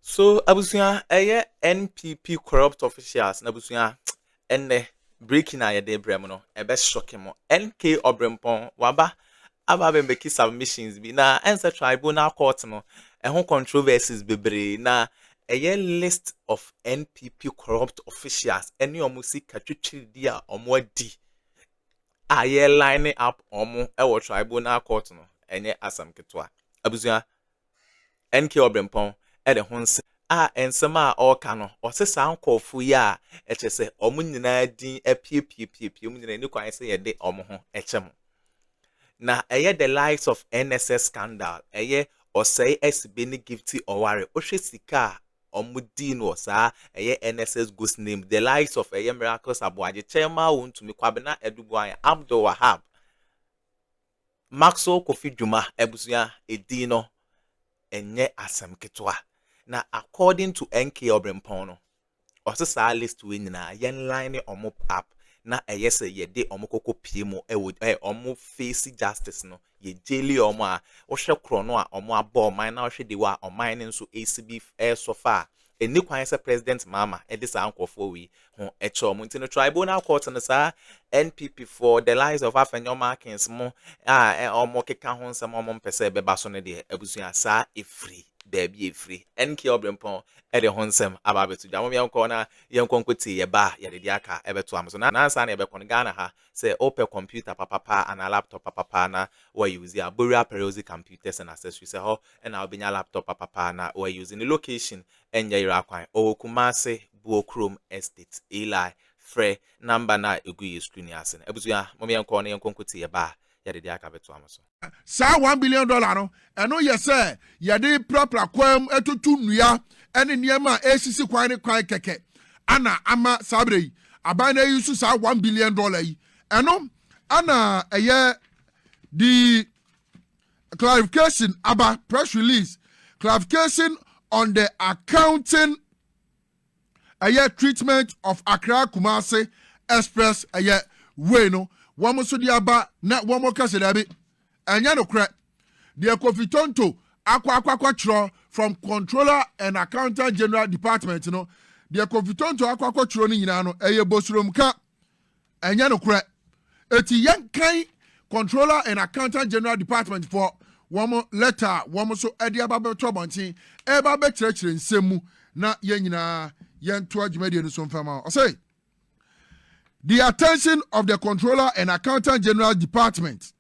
So abusuya NPP corrupt officials na abusuya enne breaking a yɛde brɛ mu no ebe shock mo NK Obrempon waba aba be make submissions bi na ense tribunal court no ɛho controversies bebree na list of NPP corrupt officials any omo sika twitwiri a omo adi a line up omo ɛwɔ tribunal court no enye asam ketwa abusuya NK Obrempon de ho nsɛm a nsɛm a ɔka no ɔse saa nkɔɔfo yi a ɛkyɛ sɛ ɔmo nyinaa din apiepie ɔmo nyinaa ni kwan sɛ yɛde ɔmo ho ɛkyɛ mo na the likes of NSS scandal ɔsɛe SB ne gifty ɔware ɔhwɛ sika a ɔmo di no saa NSS ghost name the likes of miracles aboagye chairman wontumi kwabena edubuan Abdo Wahab Maxwell Kofi Dwuma ebusuya edi no enye asem ketwa na according to NK Obrempon no ɔse saa list we nyina yen line omo up na se yede omo kokɔ pie mu omo face justice no ye jeli omo a wohwɛ kro no a omo abɔ man na wohwɛ de wa oman ne nso ACB so far eni kwan sɛ president Mahama de saa nkɔfo we ho ɛkyɛ omo nti no tribunal court no saa NPP for the lives of Afenyo Markins mo omo keka ho nsɛm omo mpɛsɛ bɛba so no de abusua saa efri baby free NK Obrempon de ho nsɛm aba betu dwa mo yɛnkɔ na yɛnkɔnkɔti yɛba yɛde de aka ɛbɛto am so na nansa na yɛbɛkɔ no Ghana ha sɛ open computer papa and a laptop papa na we use ya Boria Periodic computers and accessories ho na obenya laptop papa na we using the location enye ira kwan o Kumase Buokrom Estate Eli Frey number na egu ye screen ase na ebusu mo yɛnkɔ na yɛnkɔnkɔti yɛba yɛde de aka beto am so sa $1 billion no eno yese yɛde prapra kwam etutu nnua ene niema esisi kwan ne kwan keke ana ama sabre aban na yusu sa $1 billion yi eno ana the clarification about press release clarification on the accounting treatment of Accra Kumasi Express way no womo so di aba na womo kase dabi enya no kra the Kofitonto akwa chro from Controller and Accountant General Department no the Kofitonto akwa chro ni nyina no bosurom ka enya no kra eti yankan Controller and Accountant General Department for womo letter womo so edi aba be trobontin eba be kyerɛkyerɛ nsɛm na yenyina yento adwumadi no so mfama o say the attention of the Controller and Accountant General Department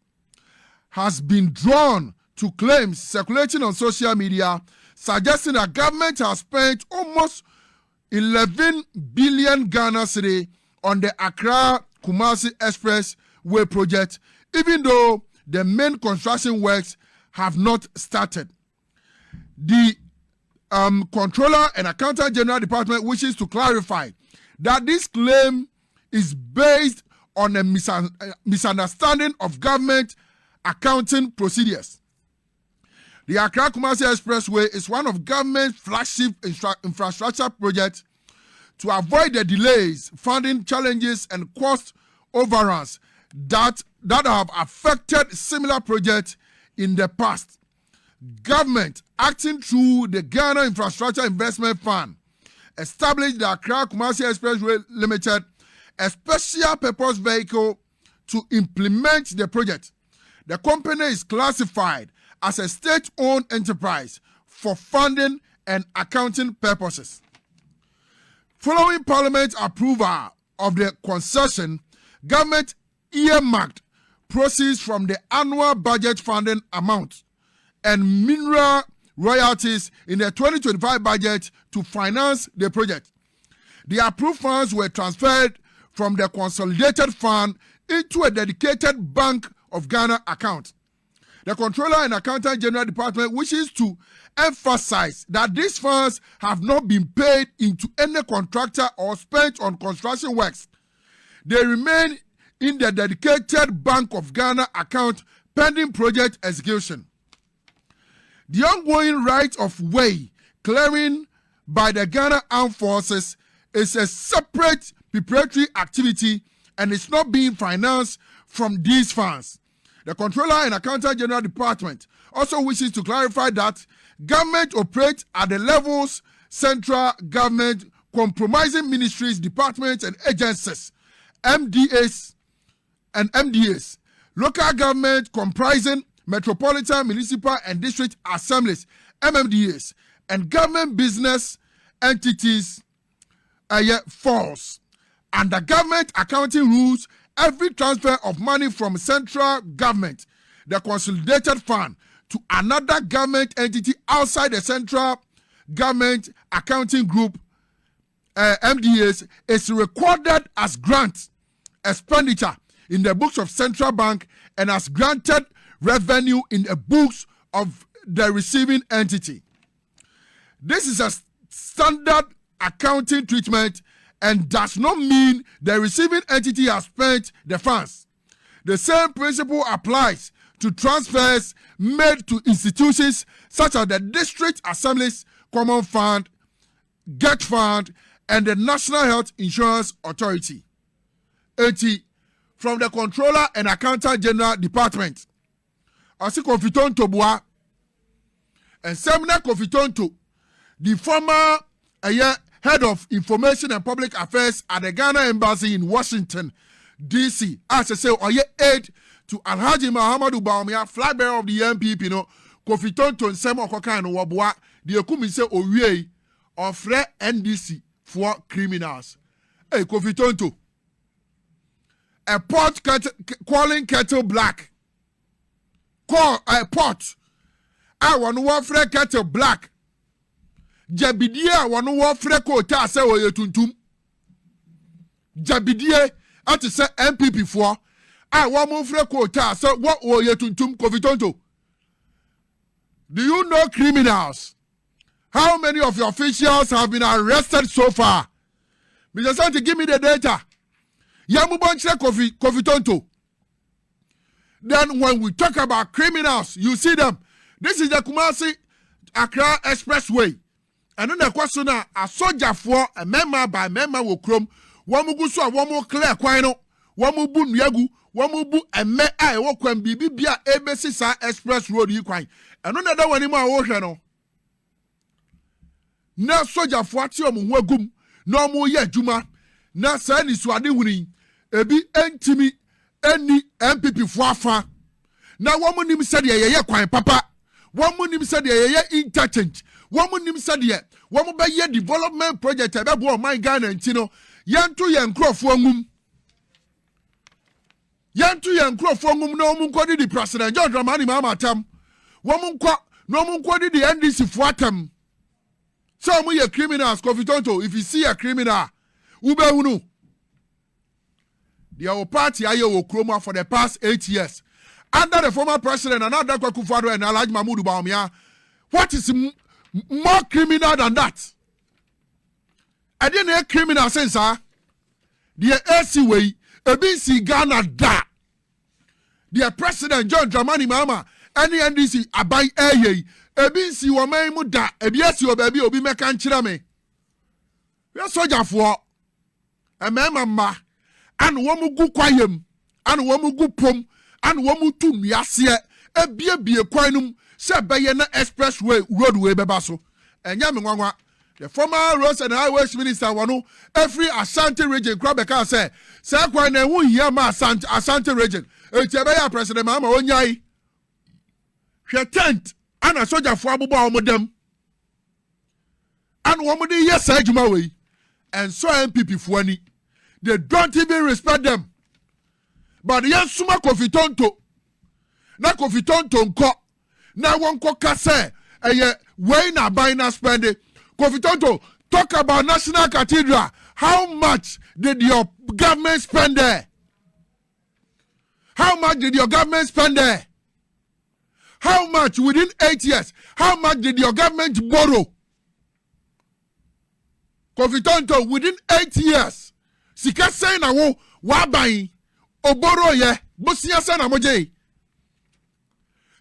has been drawn to claims circulating on social media suggesting that government has spent almost 11 billion Ghana cedi on the Accra Kumasi Expressway project, even though the main construction works have not started. The Controller and Accountant General Department wishes to clarify that this claim is based on a misunderstanding of government accounting procedures. The Accra Kumasi Expressway is one of government's flagship infrastructure projects to avoid the delays, funding challenges, and cost overruns that have affected similar projects in the past. Government, acting through the Ghana Infrastructure Investment Fund, established the Accra Kumasi Expressway Limited, a special purpose vehicle to implement the project. The company is classified as a state-owned enterprise for funding and accounting purposes. Following Parliament's approval of the concession, government earmarked proceeds from the annual budget funding amount and mineral royalties in the 2025 budget to finance the project. The approved funds were transferred from the consolidated fund into a dedicated Bank of Ghana account. The Controller and Accountant General Department wishes to emphasize that these funds have not been paid into any contractor or spent on construction works. They remain in the dedicated Bank of Ghana account pending project execution. The ongoing right of way clearing by the Ghana Armed Forces is a separate preparatory activity and is not being financed from these funds. The Controller and Accountant General Department also wishes to clarify that government operates at the levels central government compromising ministries, departments, and agencies, MDAs and MDAs, local government comprising metropolitan, municipal, and district assemblies, MMDAs, and government business entities falls under government accounting rules. Every transfer of money from central government, the consolidated fund, to another government entity outside the central government accounting group, MDAs, is recorded as grant expenditure in the books of central bank and as granted revenue in the books of the receiving entity. This is a standard accounting treatment and does not mean the receiving entity has spent the funds. The same principle applies to transfers made to institutions such as the district assemblies, common fund, get fund, and the National Health Insurance Authority. 80. From the Controller and Accountant General Department. Asi Kofitonto Boa and Semina Kofitonto, the former head of Information and Public Affairs at the Ghana Embassy in Washington, D.C. As I say, aid to Alhaji Mahama Baumia, flag bearer of the NPP, no, Kofitonto and Semo Kokan Wabua, the Okumise Owie of Fre NDC for criminals. Hey, Kofitonto. A pot calling kettle black. Call a pot. I want to offer kettle black. Jabidie want to offer kota say oye tuntum. Jabidie at say NPP for. I want to offer kota say what oye tuntum Kofitonto. Do you know criminals? How many of your officials have been arrested so far? Mr. Santi, give me the data. Yamubonche Kofitonto. Then when we talk about criminals, you see them. This is the Kumasi Accra Expressway. And then the question is, a soldier for a member by member will chrome. Wamuguso, Wamu clear quino, Wamubu Nyagu, Wamubu, and me I walk when Bibia ABC Express Road you quine. And another one in my ocean. Na soldier for Tiom, no more yet, Juma. Na Sani Swadi winning. Ebi entimi any MPP fuafa na womu nim said ye kwan papa womu nim said ye interchange womu nim said ye womu be ye development project e be bo man Ghana ntino yentu ye nkrofo ngum na womu nkodi di president John Dramani Mahama tam womu nkwa no womu nkodi di NDC fuatam so womu ye criminals Kofitonto. If you see a criminal ube hunu. The party ayo Okroma for the past 8 years. Under the former president and Addo and Alhaji Mahmoud Bawumia, what is more criminal than that? I didn't hear criminal sense, the AC way, a BC Ghana da. The president John Dramani Mahama, any NDC abai aye, a BC wame muda, a BS baby obi mekan chirame. We are soldier for a mama. And womu gu kwayem, and womu gu pom, and womu tu miasie, e bie kwanum, se beye na expressway roadway bebaso. And yamingwa, the former roads and highways minister wanu, every Ashanti region crabeka say kwane wu yama Ashanti region. E tebeya President Mahama onyai. She tent, and a soldier for abuba omodem. And womu di yes ejuma we. And so MPP fuani. They don't even respect them. But yes, suma Kofitonto. Na Kofitonto nko. Na wanko kase. Way na buy na spending. Kofitonto, talk about National Cathedral. How much did your government spend there? How much did your government spend there? How much within 8 years? How much did your government borrow? Kofitonto, within 8 years. Sika say na wo waban oboro ye bosia say na moje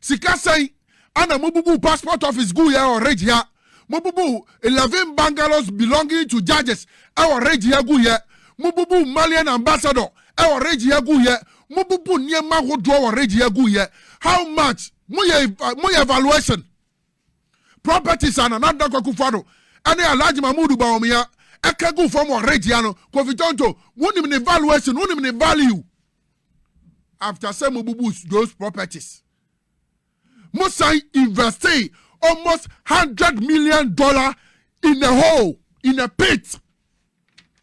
sika say ana mububu passport office go ya already ya mububu 11 bungalows belonging to judges already ya go ya mububu Malian ambassador already ya go ya mububu niema hodo already ya go ya. How much mo evaluation properties and another kokufado ane Alhaji Mahmoud Bawumia eka go from Regiano Kofi Tonto wonim ne valuation wonim ne value after some bubu those properties Musai invested almost $100 million in a hole, in a pit.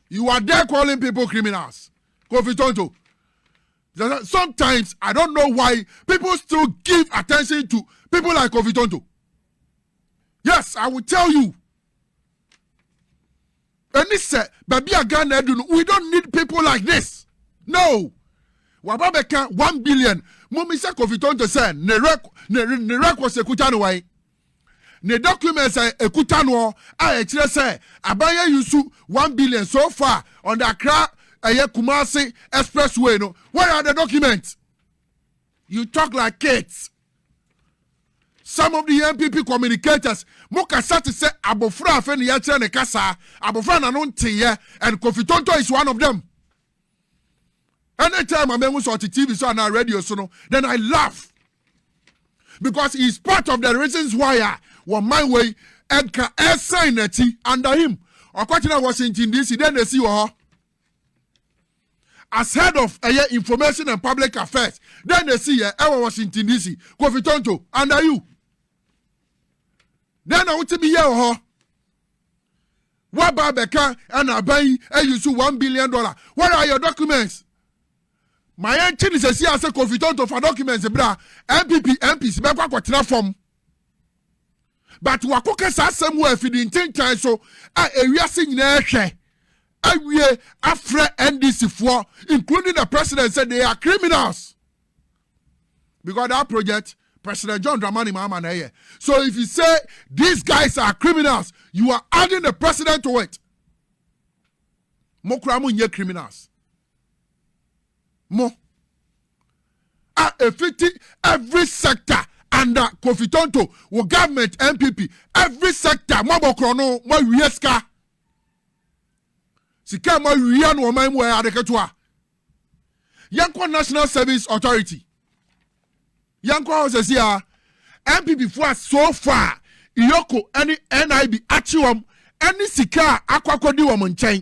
You are there calling people criminals. Kofi Tonto. Sometimes I don't know why people still give attention to people like Kofi Tonto. Yes, I will tell you. And this we don't need people like this. No. Wababeka 1 billion. Mumi se Kofi Tonto say ne record sekutano wai. Ne documents ekutano a ekire say abaya yusu 1 billion so far on the Accra Kumasi Expressway no. Where are the documents? You talk like kids. Some of the NPP communicators moka sati say abofra afen ya kire ne kasa abofra na no ntiye and Kofi Tonto is one of them. Anytime I'm on TV so and radio so no, then I laugh. Because he's part of the reasons why I want my way and can sign it under him. Or Kwatina Washington DC, then they see her. As head of information and public affairs, then they see her Washington DC, Kofi Tonto, under you. Then I want to be here her. What Babeka and Abai and you $1 billion. What are your documents? My engine is a CSA Kofi Tonto for documents, bra. MPs, Beba Quatina form. But Wakoka says somewhere for the intent time so we are seeing there. We are after NDC for, including the president, said they are criminals. Because that project, President John Dramani Mahama here. So if you say these guys are criminals, you are adding the president to it. Mokramu nye criminals. Mo. Every sector under Kofi Tonto, government, NPP, every sector, Mabokrono, my Wieska. Sika ma Wian wo man where adeketwa. Yanko National Service Authority. Yanko says here, NPP for so far, Iyoko any NIB achiwam, any sika akwakodi wo monchen.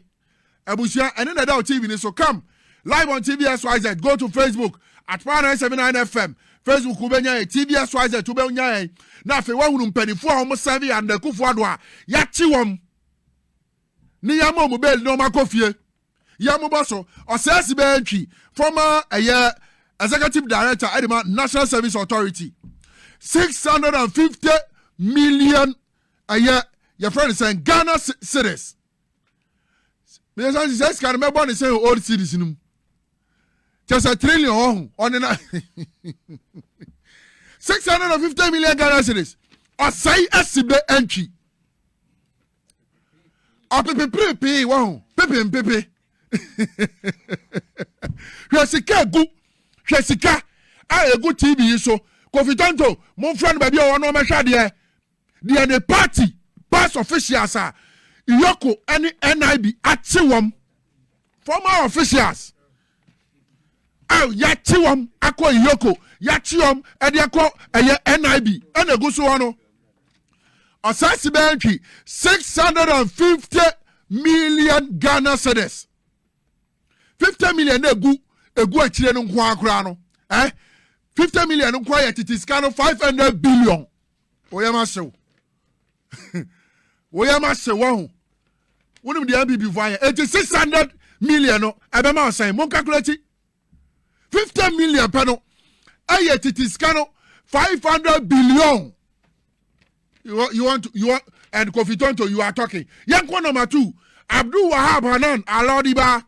Ebusia ene na da TV ni so come live on TVSYZ. Go to Facebook at 979 FM. Facebook ubenya TVSYZ ubenya na fe wa hunu mpanifo a homo serve and kufu ado a yachiwam. Ni yamo mobile no makofie. Yamo boso osesi be entry former executive director Edema National Service Authority. 650 million a year. Your friend is saying Ghana cedis. Because he says, can remember the same old cities in just $1 trillion on the 650 million Ghana cedis. Or say SCB entry. Or pepe, wow, pepe. Jessica, good. Jessica, I a good TV so. Kofi Tonto, mon friend baby o no me hwa de. The party, past officials are Iyoko any NIB atiwom. Former officials. Yatiwom akọ Iyoko, yatiwom e de akọ NIB. And go so ono. Osasi banki 650 million Ghana cedis. 50 million egu akire no nko akura no. 50 million nko ya titiscan 500 billion. Oyama sew. Oyama sew wo. Wonu de MPP fire 600 million no abema osan mon calculate 50 million pano aye titiscan 500 billion. You want and Kofi Tonto you are talking. Yanko number 2 Abdul Wahab Hanan Alodiba,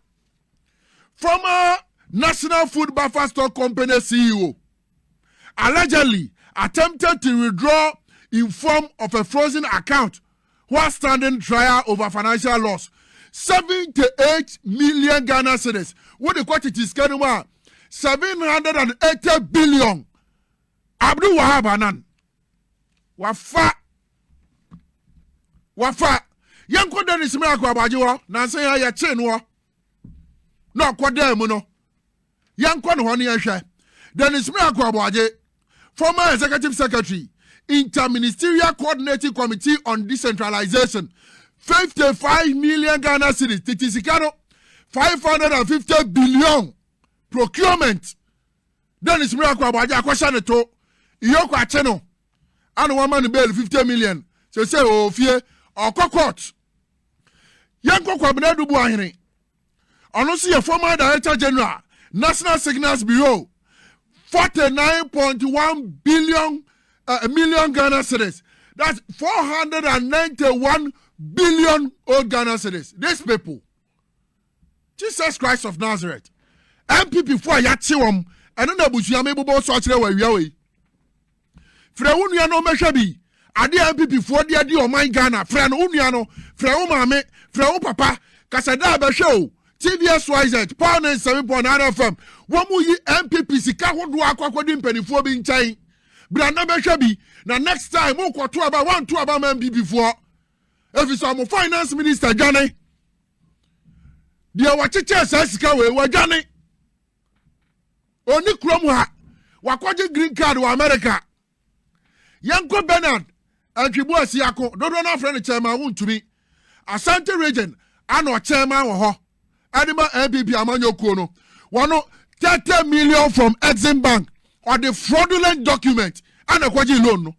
former National Food Buffer Stock Company CEO, allegedly attempted to withdraw in form of a frozen account while standing trial over financial loss. 78 million Ghana cedis. What the quantity is 780 billion. Abdul Wahab Hanan. Wafa. Yanko Dennis Miracle Abajiwa. Nancy ya chenwa. No kwadem no. Yanko no honi ehwe. Dennis Miracle Abaje, former executive secretary, Interministerial Coordinating Committee on Decentralization, 55 million Ghana cedis. Titisicano 550 billion procurement. Then it's miracle about Yakwashan to Yoko channel. And one man bail 50 million. So say, oh, fear or cockot. Yanko Kwabina Dubuahini. I see a former Director General, National Signals Bureau, 49.1 million Ghana cedis. That's 491 billion old Ghana cedis. These people, Jesus Christ of Nazareth, NPP for Yachiwam, and then the Bushame Bobo Swatcher where we are. Freuniano Meshabi, Adi NPP for the Adi of my Ghana, Fran Uniano, Freumame, Freu Papa, Casadaba Show. TVS YZ, Pound 7.9 FM. Wamu yi NPP sika hodo akwa di mpanifo bi nkyɛn. Bra na bɛhwɛ bi. Na next time mo kɔto aba 1-2 aba man bi before. Efisɛ mo finance minister Jane. Dia wakyekye sa sika we Jane. Oni krom ha. Wakɔgye green card wɔ America. Yanko Bernard Antwibu Asiako. Dodo na friend chairman wuntumi. Asante region ano chairman wɔ hɔ. Anima NPP Amanyo Kono. 30 million from Exim Bank or the fraudulent document and a kwaji loan.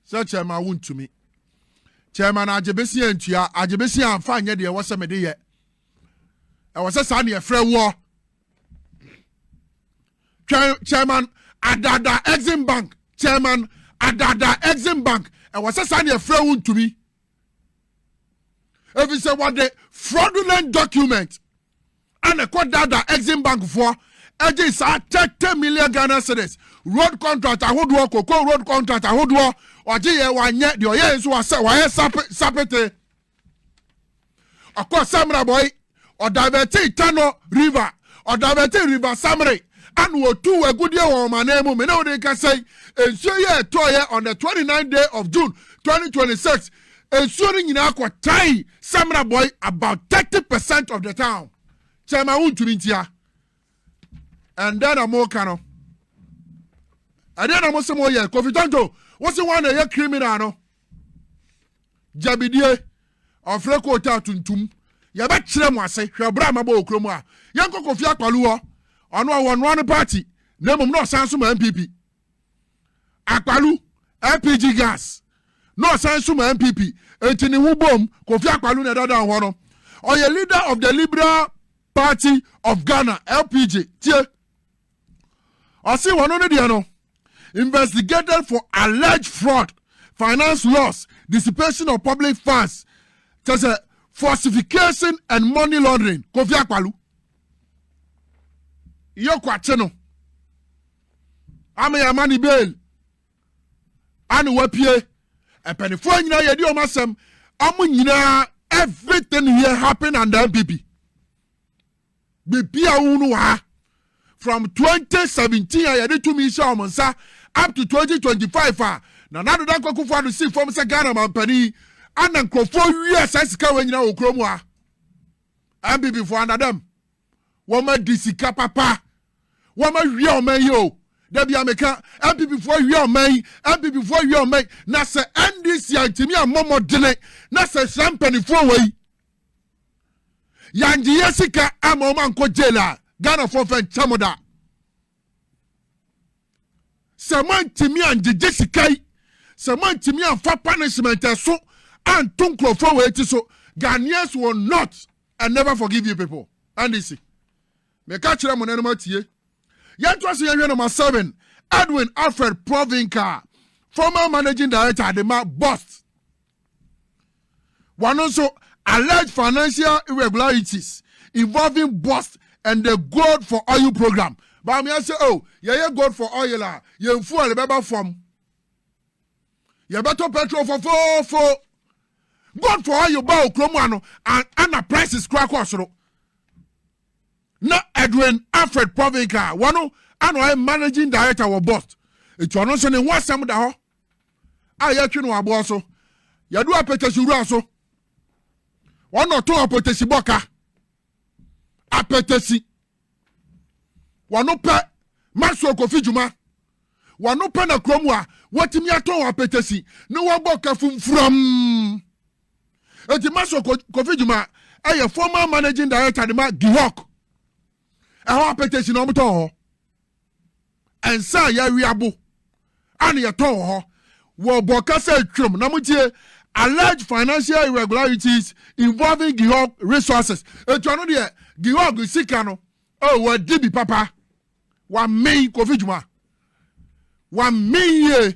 So chairman won't to me. Chairman Ajabesi and Chia, Ajabesi and fine yet there was a media. I was a sunny a fair war. Chairman Adada Exim Bank. Chairman Adada Exim Bank. I was a sunny a fair wound to me. If you say what the fraudulent document and a quad data Exim Bank for agents are 30 million Ghana cedis. Road contract, I would work, cocoa road contract, I would work, or G1 yet, your years was sapete. Of course, Samra boy, or Diverti Tano River, or Diverti River Samre, and were two a good year on my name, we know they can say, and so yeah, toy on the 29th day of June 2026. Ensuring in aqua tie Samra boy about 30% of the town. Chema Untumintia. And then a more cano. And then a more year. Cofitanto, what's the one a year criminal? Jabidie of Frekota Tuntum. Yabat Chemwase, Brahma Bo Cromwa. Yanko Kofia Palua. On one party. Name of no Sansuma NPP. Akpalu, LPG gas. No Sansuma NPP. Etini Wubom, Kofi Akpalu na dada hono. Or a leader of the Liberal Party of Ghana, LPG. Tie. I see one on the investigated for alleged fraud, finance loss, dissipation of public funds, there's a falsification and money laundering. Kofi Akpalu. Yo kwacheno. Ame ya money bail. Anu wapie. A penny for you know, you do masem. Everything here happen under NPP. From 2017, I did to me Monsa up to 2025. Now, that go for to see from Sagana Mampani and then for 4 years as when you know Cromwa. NPP for under them. Woman Disika Papa. Woman real man yo. Debi America, NPP for your man, NPP for your man. Na se NDC antimi a momo dele. Na se champagne for way. Yanji Yesika amoma nko jela. Ghana for fen chamoda. Seman timi anje Jessica. Seman timi an fa punishment so and tunklo for way so. Ghanaians will not and never forgive you people. NDC. Me catch them on enema tie. Yantrasi Yanyo number 7, Edwin Alfred Provinca, former managing director at the Mark Bust. One also alleged financial irregularities involving Bust and the Gold for Oil program. But I say, oh, yeah, Gold for Oil, you full the from. You better petrol for 4. Gold for Oil, bow, Cromano, and the price is crack also. No Edwin Alfred Provinca, one and managing director of Bust. It's one also in one some da. I actually know about so. You do a petesi so. 1 or 2 petesi boka. A petesi. 1 no pe. Maxwell Kofi Juma. wano pa na kurom a watimi aton apetesi no wabo kafum from eti maso Kofi Dwuma former managing director de ma Gihok apetesi no mto ho ensa ya wiabo ani ya ton ho wo bokasa twom na mutie alleged financial irregularities involving Gihok resources etu ano de Gihok sika no wa dibi papa wa main Kofi Dwuma wa main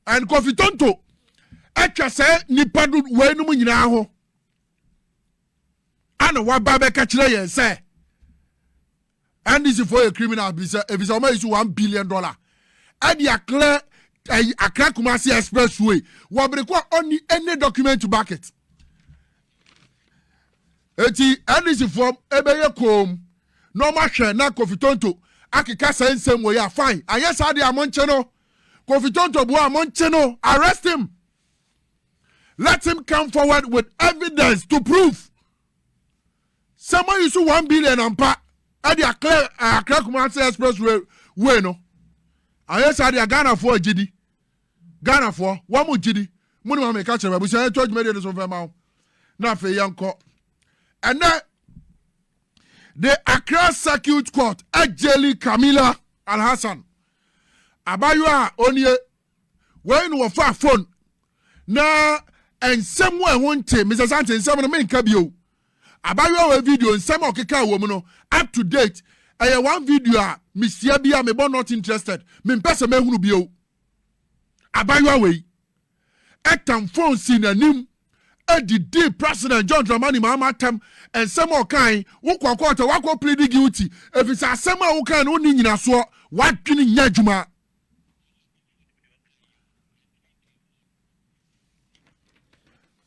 and Kofi Tonto etwa se nipa do we no nyina ho ana wa ba be ka kire yen se and this for a criminal visa if it's almost $1 billion and you clear Accra Kumasi Expressway what require only any document to back it eti and this for ebeye kom no ma hwe na Kofi Tonto akeka sensem we ya fine and yes ade amonche no Kofi Tonto bo amonche no arrest him, let him come forward with evidence to prove someone use $1 billion and pa ade Accra Kumasi Expressway we no and yes ade Ghana for gidi Ghana for one mo gidi mo ni ma me ka chere ba bu se church media so fa ma na fe yanko and then the Accra Circuit Court Ajeli Kamila Al-Hassan abaywa onye when we fa phone na ensem we wonte Mr. Sante ensem no me nka bio abaywa we video ensem okeka wo mu no up to date one video a misia bia me not interested me mpese me hunu bio abaywa we etam phone sin anim the President John Dramani Mahama tem and some more kind who quarter wako plead guilty if it's a summer who can only in a so what can in Yajuma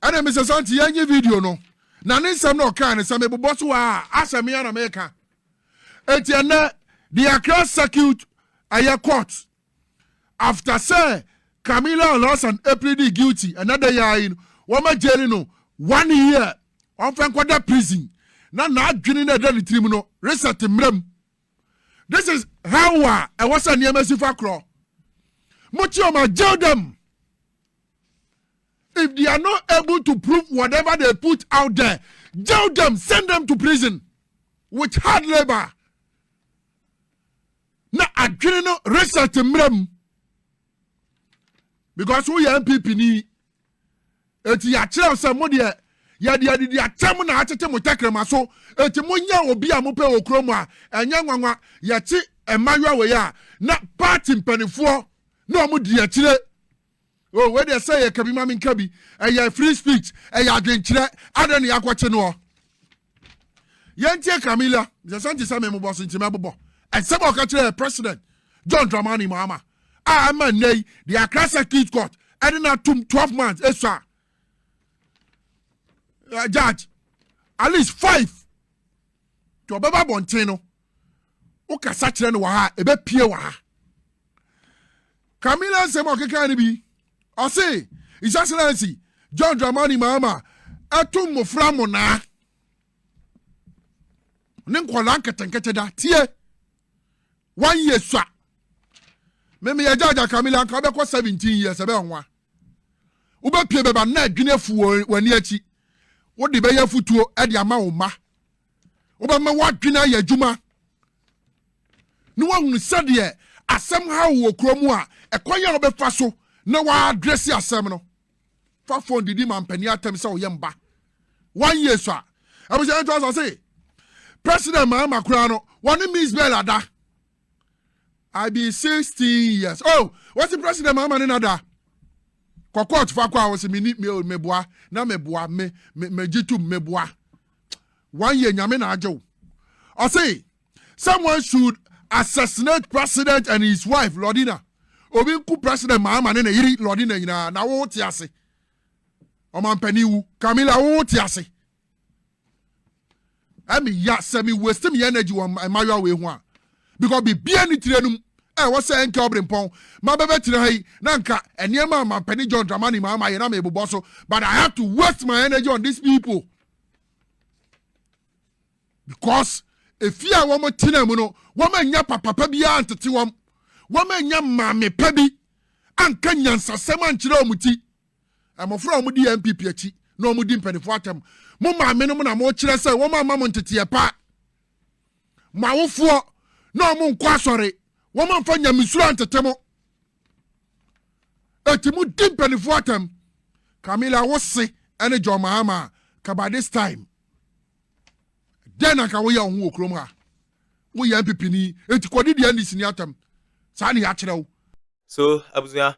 and then Mr. Santi any video no nanin some no kind some boss who are as a me in America etienne the Accra Circuit aya court after say Camila lost and plead guilty another year in Wama jail no 1 year on Frankwada prison. Na adwini na the tribunal reset mrem. This is how I was a near Messifa Crow. Muchioma jail them. If they are not able to prove whatever they put out there, jail them, send them to prison with hard labor. Na adwini no reset mrem. Because we NPP ni eti ya kire se mo de ya de atem na atete mo takrema so eti mo nya obi a mo pe okrom a enya nwanwa ya ti emaywa we ya na party mpanifo na mo de ya kire oh we dey say ya kabi mami nkabi ya free speech ya adwenkire adan ya kwache no yentie Camila the santi say me mo boss ntima bobo ensebo ka kire President John Dramani Mahama man nay the Accra Circuit Court adina 12 months eswa judge at least 5 to baba bonteno o kasa kire no wa ha ebe pie wa ha Camila say mo keka ni bi o say His Excellency John Dramani Mahama atum mo fra mo na ne nkola nketenkete da tie 1 year swa me ya judge Camila nka be ko 17 years ebe onwa wo be pie beba na adwene fu wani achi wo de be ya futuo e de ama wo ma wo be ma wadwena ya adwuma no wonu sade asem ha wo kromu a ekoya wo be fa so na wa address asem no fa phone didi man pani atem se wo yemba 1 year so abu je to say President Mahama kura no woni Miss Bella da I be 16 years. Oh, what's the President Mahama ni nada? Kokot fa kwa wo se me meboa na meboa me jitu meboa 1 year nyame na ajo. I say someone should assassinate President and his wife Lordina. Obi ku President Mahama ne yiri Lordina nyina na wo ti ase. O man paniwu Camila wo ti ase. Ami ya semi waste me energy on my way ho a. Because be bia ni tirenum was saying cobrin pon ma bebe tire hai nanka eniema ma Penny John Dramani Mahama ye na me boboso but I have to waste my energy on these people because if you are one tine mu no woman nya papa bia antete wom Wama nya maame pabi anka nyansasɛm ankyerɛ omuti amofra omudi NPP achi na omudi mpanifo atam mo maame no na mo kyerɛ sɛ wama ma mo ntete pa ma wofo na mo nkɔ asɔre wama mfa nyamesuro antete mo etimu di mpanifo atam Camilla wose ene John Mahama ka by this time then aka wo ya ho okrom ha wo ya NPP ni etikodi di andi sini atam sa ne ya kyerɛ wo. So abuzuya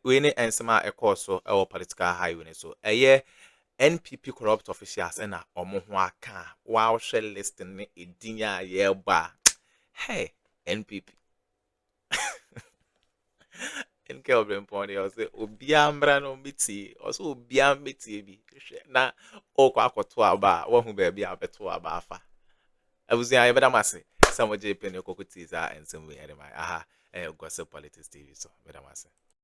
we ne ensema ekoso e wo political highway so eye NPP corrupt officials na omo ho aka wa hwe list ne edinya ye ba hey NPP nke obremponi o se obia mbra no meti o so obia meti bi na okwa akoto aba wo hu ba bia abeto aba afa abuzuya ye beda mase samo je pene kokotiza ensem we ere mai aha gossip politics TV so beda mase.